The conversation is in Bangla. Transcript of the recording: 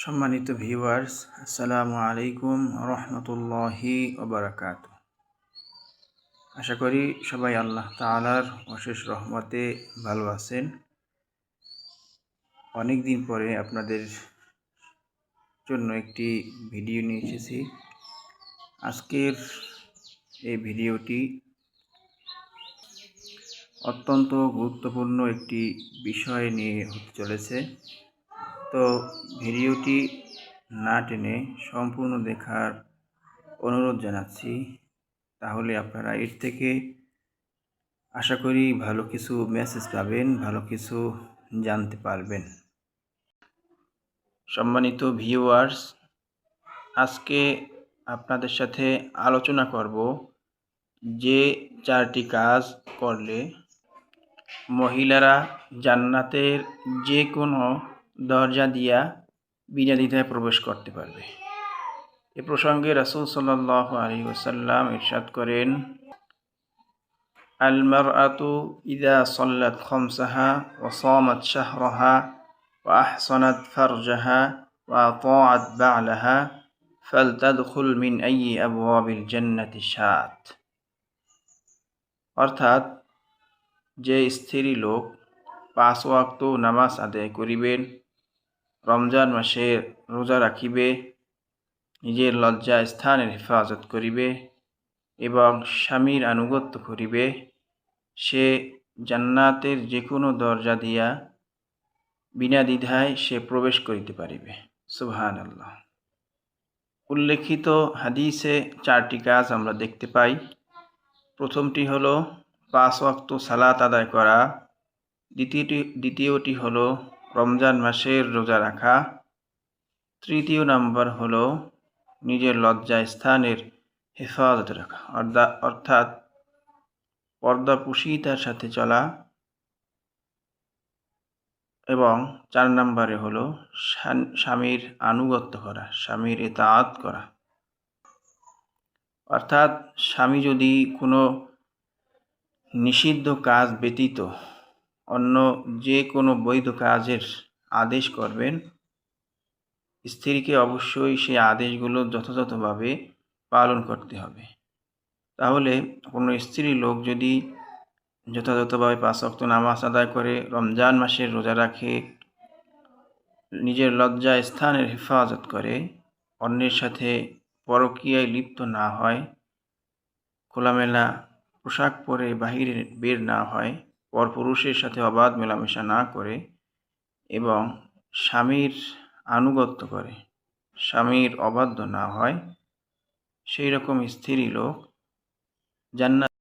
সম্মানিত ভিউয়ার্স, আসসালামু আলাইকুম রহমতুল্লাহি ওবারাকাতুহু। আশা করি সবাই আল্লাহ তাআলার অশেষ রহমতে ভালো আছেন। অনেক দিন পরে আপনাদের জন্য একটি ভিডিও নিয়ে এসেছি। আজকের এই ভিডিওটি অত্যন্ত গুরুত্বপূর্ণ একটি বিষয় নিয়ে হতে চলেছে। তো ভিডিওটি না টেনে সম্পূর্ণ দেখার অনুরোধ জানাচ্ছি, তাহলে আপনারা এর থেকে আশা করি ভালো কিছু মেসেজ পাবেন, ভালো কিছু জানতে পারবেন। সম্মানিত ভিউয়ার্স, আজকে আপনাদের সাথে আলোচনা করব যে 4টি কাজ করলে মহিলারা জান্নাতের যে কোনো দরজা দিয়া বিনা দ্বিধায় প্রবেশ করতে পারবে। এ প্রসঙ্গে রাসূল সাল্লাল্লাহু আলাইহি ওয়াসাল্লাম ইরশাদ করেন, আল মারআতু ইযা সাল্লাত খামসাহা ওয়া সামাত শাহরাহা ওয়া আহসানাত ফারজাহা ওয়া আতাআত বা'লাহা ফালতাদখুল মিন আইয়ি আবওয়াবিল জান্নাতি শাআত। অর্থাৎ, যে স্ত্রী লোক 5 ওয়াক্ত নামাজ আদায় করিবেন, রমজান মাসে রোজা রাখিবে, নিজের লজ্জা স্থানের হেফাজত করিবে এবং স্বামীর আনুগত্য করিবে, সে জান্নাতের যে কোনো দরজা দিয়া বিনা দ্বিধায় সে প্রবেশ করিতে পারিবে। সুবহানাল্লাহ। উল্লেখিত হাদিসে 4টি কাজ আমরা দেখতে পাই। প্রথমটি হলো 5 ওয়াক্ত সালাত আদায় করা, দ্বিতীয়টি হলো রমজান মাসের রোজা রাখা, তৃতীয় নাম্বার হলো নিজের লজ্জা স্থানের হেফাজত রাখা, অর্থাৎ পর্দাপুশিতার সাথে চলা, এবং 4 নম্বরে হলো স্বামীর আনুগত্য করা, স্বামীর ইতাআত করা। অর্থাৎ স্বামী যদি কোনো নিষিদ্ধ কাজ ব্যতীত অন্য যে কোনো বৈধ কাজের আদেশ করবেন, স্ত্রীকে অবশ্যই সেই আদেশগুলো যথাযথভাবে পালন করতে হবে। তাহলে কোনো স্ত্রী লোক যদি যথাযথভাবে 5 ওয়াক্ত নামাজ আদায় করে, রমজান মাসের রোজা রাখে, নিজের লজ্জা স্থানের হেফাজত করে, অন্যের সাথে পরকীয়ায় লিপ্ত না হয়, খোলামেলা পোশাক পরে বাহিরে বের না হয়, পরপুরুষের সাথে অবাধ মেলামেশা না করে এবং স্বামীর আনুগত্য করে, স্বামীর অবাধ্য না হয়, সেই রকম স্ত্রী লোক জান্নাত